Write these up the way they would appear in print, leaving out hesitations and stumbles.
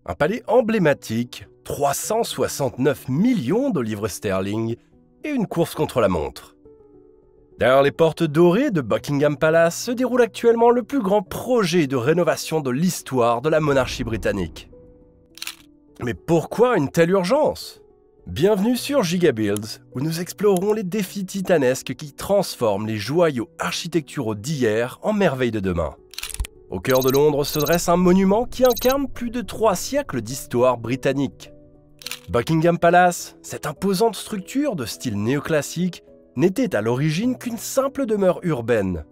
Un palais emblématique, 369 millions de livres sterling et une course contre la montre. Derrière les portes dorées de Buckingham Palace se déroule actuellement le plus grand projet de rénovation de l'histoire de la monarchie britannique. Mais pourquoi une telle urgence ? Bienvenue sur GigaBuilds, où nous explorerons les défis titanesques qui transforment les joyaux architecturaux d'hier en merveilles de demain. Au cœur de Londres se dresse un monument qui incarne plus de 3 siècles d'histoire britannique. Buckingham Palace, cette imposante structure de style néoclassique, n'était à l'origine qu'une simple demeure urbaine.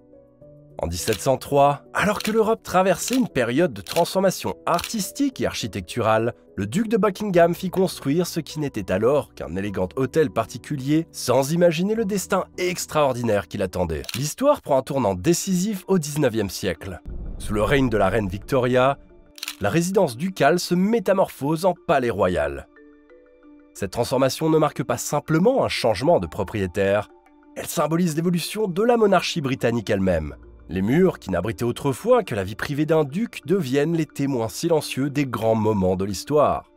En 1703, alors que l'Europe traversait une période de transformation artistique et architecturale, le duc de Buckingham fit construire ce qui n'était alors qu'un élégant hôtel particulier, sans imaginer le destin extraordinaire qui l'attendait. L'histoire prend un tournant décisif au XIXe siècle. Sous le règne de la reine Victoria, la résidence ducale se métamorphose en palais royal. Cette transformation ne marque pas simplement un changement de propriétaire, elle symbolise l'évolution de la monarchie britannique elle-même. Les murs, qui n'abritaient autrefois que la vie privée d'un duc, deviennent les témoins silencieux des grands moments de l'histoire.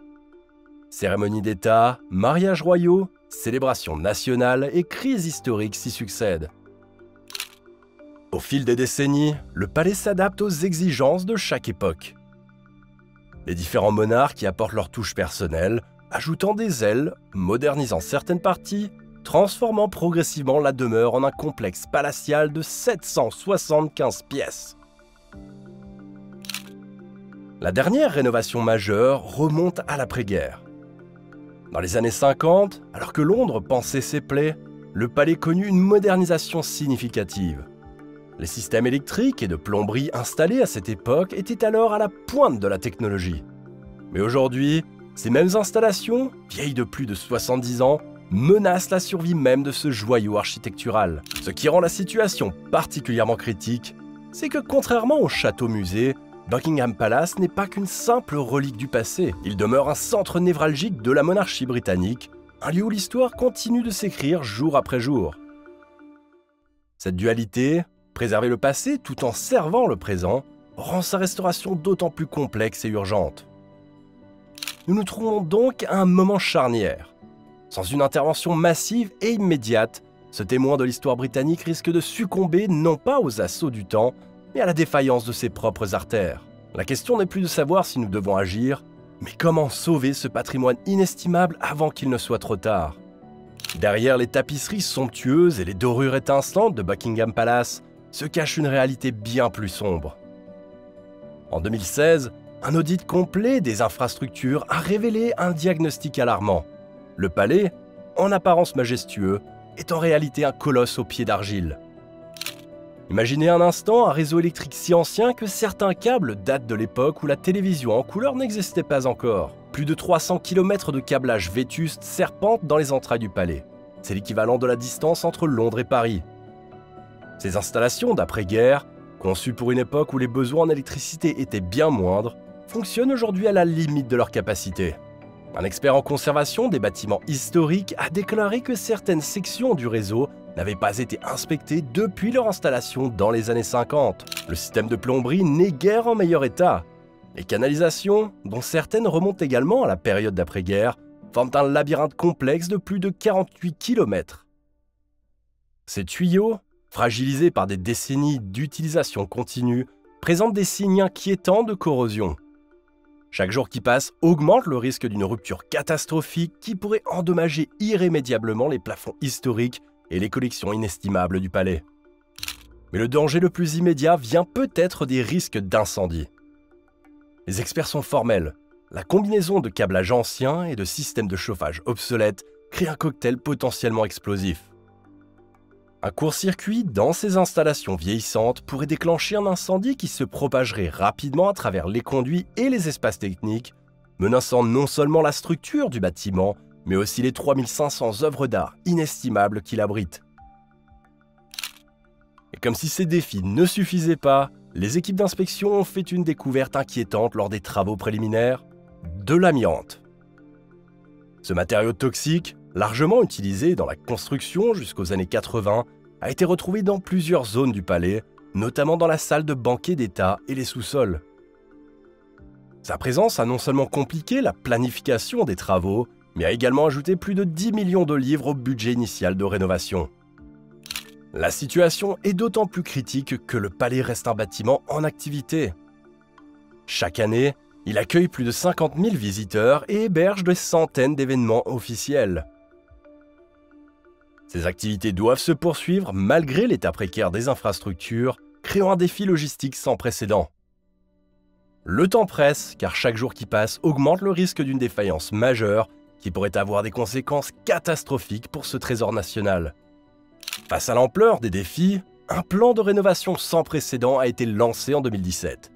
Cérémonies d'État, mariages royaux, célébrations nationales et crises historiques s'y succèdent. Au fil des décennies, le palais s'adapte aux exigences de chaque époque. Les différents monarques y apportent leur touche personnelle, ajoutant des ailes, modernisant certaines parties, transformant progressivement la demeure en un complexe palatial de 775 pièces. La dernière rénovation majeure remonte à l'après-guerre. Dans les années 50, alors que Londres pansait ses plaies, le palais connut une modernisation significative. Les systèmes électriques et de plomberie installés à cette époque étaient alors à la pointe de la technologie. Mais aujourd'hui, ces mêmes installations, vieilles de plus de 70 ans, menacent la survie même de ce joyau architectural. Ce qui rend la situation particulièrement critique, c'est que contrairement au château-musée, Buckingham Palace n'est pas qu'une simple relique du passé. Il demeure un centre névralgique de la monarchie britannique, un lieu où l'histoire continue de s'écrire jour après jour. Cette dualité, préserver le passé tout en servant le présent, rend sa restauration d'autant plus complexe et urgente. Nous nous trouvons donc à un moment charnière. Sans une intervention massive et immédiate, ce témoin de l'histoire britannique risque de succomber non pas aux assauts du temps, mais à la défaillance de ses propres artères. La question n'est plus de savoir si nous devons agir, mais comment sauver ce patrimoine inestimable avant qu'il ne soit trop tard. Derrière les tapisseries somptueuses et les dorures étincelantes de Buckingham Palace se cache une réalité bien plus sombre. En 2016, un audit complet des infrastructures a révélé un diagnostic alarmant. Le palais, en apparence majestueux, est en réalité un colosse aux pieds d'argile. Imaginez un instant un réseau électrique si ancien que certains câbles datent de l'époque où la télévision en couleur n'existait pas encore. Plus de 300 km de câblage vétuste serpentent dans les entrailles du palais. C'est l'équivalent de la distance entre Londres et Paris. Ces installations d'après-guerre, conçues pour une époque où les besoins en électricité étaient bien moindres, fonctionnent aujourd'hui à la limite de leur capacité. Un expert en conservation des bâtiments historiques a déclaré que certaines sections du réseau n'avaient pas été inspectées depuis leur installation dans les années 50. Le système de plomberie n'est guère en meilleur état. Les canalisations, dont certaines remontent également à la période d'après-guerre, forment un labyrinthe complexe de plus de 48 km. Ces tuyaux, fragilisés par des décennies d'utilisation continue, présentent des signes inquiétants de corrosion. Chaque jour qui passe augmente le risque d'une rupture catastrophique qui pourrait endommager irrémédiablement les plafonds historiques et les collections inestimables du palais. Mais le danger le plus immédiat vient peut-être des risques d'incendie. Les experts sont formels. La combinaison de câblages anciens et de systèmes de chauffage obsolètes crée un cocktail potentiellement explosif. Un court-circuit dans ces installations vieillissantes pourrait déclencher un incendie qui se propagerait rapidement à travers les conduits et les espaces techniques, menaçant non seulement la structure du bâtiment, mais aussi les 3500 œuvres d'art inestimables qu'il abrite. Et comme si ces défis ne suffisaient pas, les équipes d'inspection ont fait une découverte inquiétante lors des travaux préliminaires, de l'amiante. Ce matériau toxique, largement utilisé dans la construction jusqu'aux années 80, a été retrouvé dans plusieurs zones du palais, notamment dans la salle de banquet d'État et les sous-sols. Sa présence a non seulement compliqué la planification des travaux, mais a également ajouté plus de 10 millions de livres au budget initial de rénovation. La situation est d'autant plus critique que le palais reste un bâtiment en activité. Chaque année, il accueille plus de 50 000 visiteurs et héberge des centaines d'événements officiels. Ces activités doivent se poursuivre malgré l'état précaire des infrastructures, créant un défi logistique sans précédent. Le temps presse car chaque jour qui passe augmente le risque d'une défaillance majeure qui pourrait avoir des conséquences catastrophiques pour ce trésor national. Face à l'ampleur des défis, un plan de rénovation sans précédent a été lancé en 2017.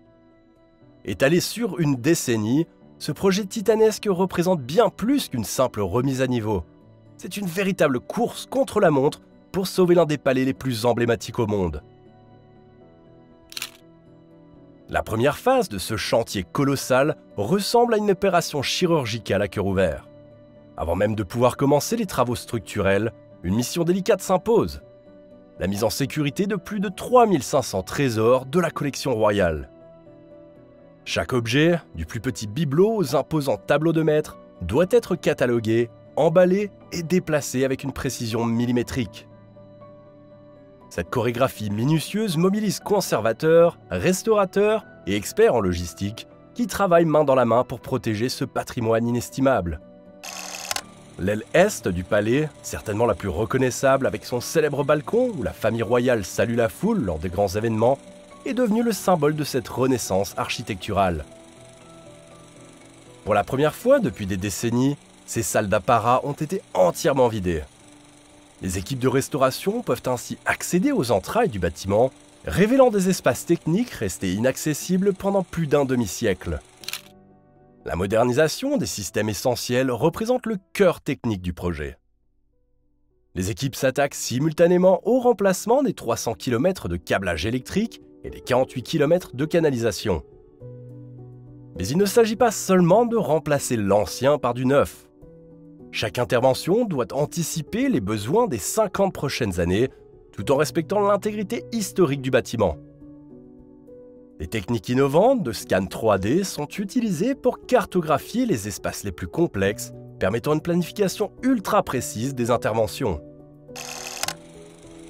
Étalé sur une décennie, ce projet titanesque représente bien plus qu'une simple remise à niveau. C'est une véritable course contre la montre pour sauver l'un des palais les plus emblématiques au monde. La première phase de ce chantier colossal ressemble à une opération chirurgicale à cœur ouvert. Avant même de pouvoir commencer les travaux structurels, une mission délicate s'impose. La mise en sécurité de plus de 3500 trésors de la collection royale. Chaque objet, du plus petit bibelot aux imposants tableaux de maître, doit être catalogué, emballé et déplacé avec une précision millimétrique. Cette chorégraphie minutieuse mobilise conservateurs, restaurateurs et experts en logistique qui travaillent main dans la main pour protéger ce patrimoine inestimable. L'aile est du palais, certainement la plus reconnaissable avec son célèbre balcon où la famille royale salue la foule lors des grands événements, est devenue le symbole de cette renaissance architecturale. Pour la première fois depuis des décennies, ces salles d'apparat ont été entièrement vidées. Les équipes de restauration peuvent ainsi accéder aux entrailles du bâtiment, révélant des espaces techniques restés inaccessibles pendant plus d'un demi-siècle. La modernisation des systèmes essentiels représente le cœur technique du projet. Les équipes s'attaquent simultanément au remplacement des 300 km de câblage électrique et des 48 km de canalisation. Mais il ne s'agit pas seulement de remplacer l'ancien par du neuf. Chaque intervention doit anticiper les besoins des 50 prochaines années, tout en respectant l'intégrité historique du bâtiment. Des techniques innovantes de scan 3D sont utilisées pour cartographier les espaces les plus complexes, permettant une planification ultra précise des interventions.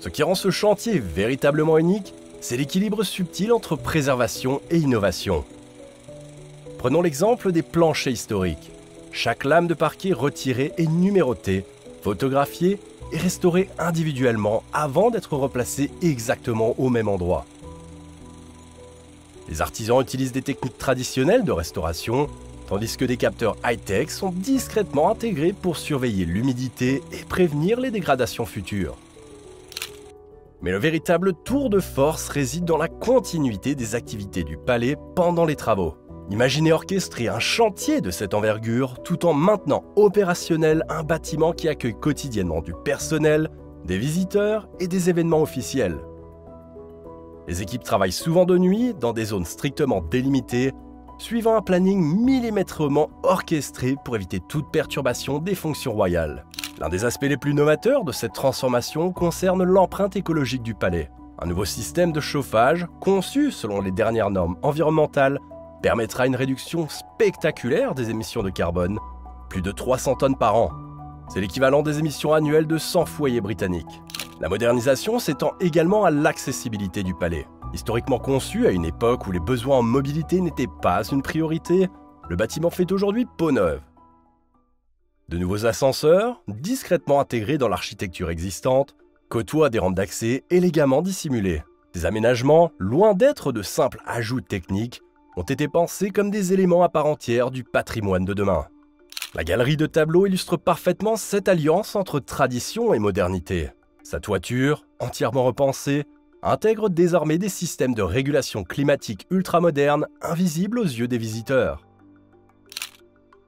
Ce qui rend ce chantier véritablement unique, c'est l'équilibre subtil entre préservation et innovation. Prenons l'exemple des planchers historiques. Chaque lame de parquet retirée est numérotée, photographiée et restaurée individuellement avant d'être replacée exactement au même endroit. Les artisans utilisent des techniques traditionnelles de restauration, tandis que des capteurs high-tech sont discrètement intégrés pour surveiller l'humidité et prévenir les dégradations futures. Mais le véritable tour de force réside dans la continuité des activités du palais pendant les travaux. Imaginez orchestrer un chantier de cette envergure tout en maintenant opérationnel un bâtiment qui accueille quotidiennement du personnel, des visiteurs et des événements officiels. Les équipes travaillent souvent de nuit dans des zones strictement délimitées, suivant un planning millimétrement orchestré pour éviter toute perturbation des fonctions royales. L'un des aspects les plus novateurs de cette transformation concerne l'empreinte écologique du palais. Un nouveau système de chauffage, conçu selon les dernières normes environnementales, permettra une réduction spectaculaire des émissions de carbone, plus de 300 tonnes par an. C'est l'équivalent des émissions annuelles de 100 foyers britanniques. La modernisation s'étend également à l'accessibilité du palais. Historiquement conçu à une époque où les besoins en mobilité n'étaient pas une priorité, le bâtiment fait aujourd'hui peau neuve. De nouveaux ascenseurs, discrètement intégrés dans l'architecture existante, côtoient des rampes d'accès élégamment dissimulées. Ces aménagements, loin d'être de simples ajouts techniques, ont été pensés comme des éléments à part entière du patrimoine de demain. La galerie de tableaux illustre parfaitement cette alliance entre tradition et modernité. Sa toiture, entièrement repensée, intègre désormais des systèmes de régulation climatique ultramodernes invisibles aux yeux des visiteurs.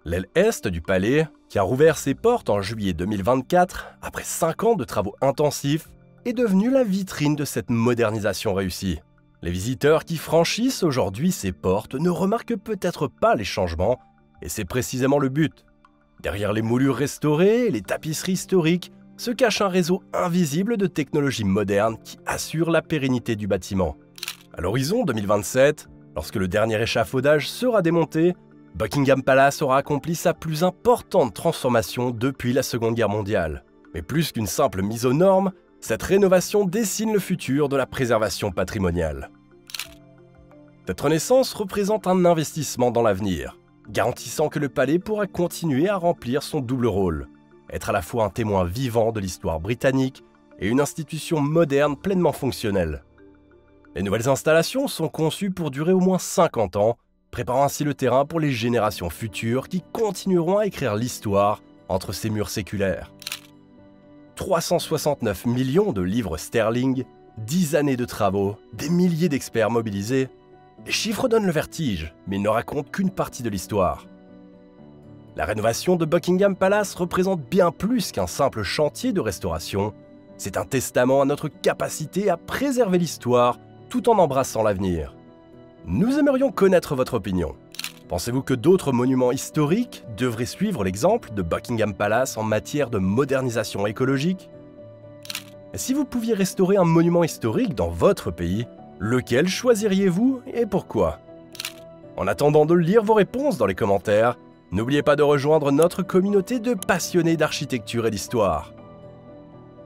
L'aile est du palais, qui a rouvert ses portes en juillet 2024, après 5 ans de travaux intensifs, est devenue la vitrine de cette modernisation réussie. Les visiteurs qui franchissent aujourd'hui ces portes ne remarquent peut-être pas les changements, et c'est précisément le but. Derrière les moulures restaurées et les tapisseries historiques, se cache un réseau invisible de technologies modernes qui assure la pérennité du bâtiment. À l'horizon 2027, Lorsque le dernier échafaudage sera démonté, Buckingham Palace aura accompli sa plus importante transformation depuis la Seconde Guerre mondiale. Mais plus qu'une simple mise aux normes, cette rénovation dessine le futur de la préservation patrimoniale. Cette renaissance représente un investissement dans l'avenir, garantissant que le palais pourra continuer à remplir son double rôle, être à la fois un témoin vivant de l'histoire britannique et une institution moderne pleinement fonctionnelle. Les nouvelles installations sont conçues pour durer au moins 50 ans, préparant ainsi le terrain pour les générations futures qui continueront à écrire l'histoire entre ces murs séculaires. 369 millions de livres sterling, 10 années de travaux, des milliers d'experts mobilisés. Les chiffres donnent le vertige, mais ils ne racontent qu'une partie de l'histoire. La rénovation de Buckingham Palace représente bien plus qu'un simple chantier de restauration. C'est un testament à notre capacité à préserver l'histoire tout en embrassant l'avenir. Nous aimerions connaître votre opinion. Pensez-vous que d'autres monuments historiques devraient suivre l'exemple de Buckingham Palace en matière de modernisation écologique? Et si vous pouviez restaurer un monument historique dans votre pays, lequel choisiriez-vous et pourquoi? En attendant de lire vos réponses dans les commentaires, n'oubliez pas de rejoindre notre communauté de passionnés d'architecture et d'histoire.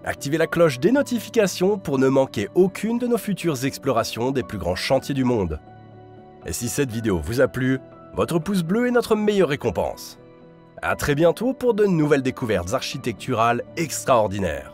Activez la cloche des notifications pour ne manquer aucune de nos futures explorations des plus grands chantiers du monde. Et si cette vidéo vous a plu, votre pouce bleu est notre meilleure récompense. À très bientôt pour de nouvelles découvertes architecturales extraordinaires.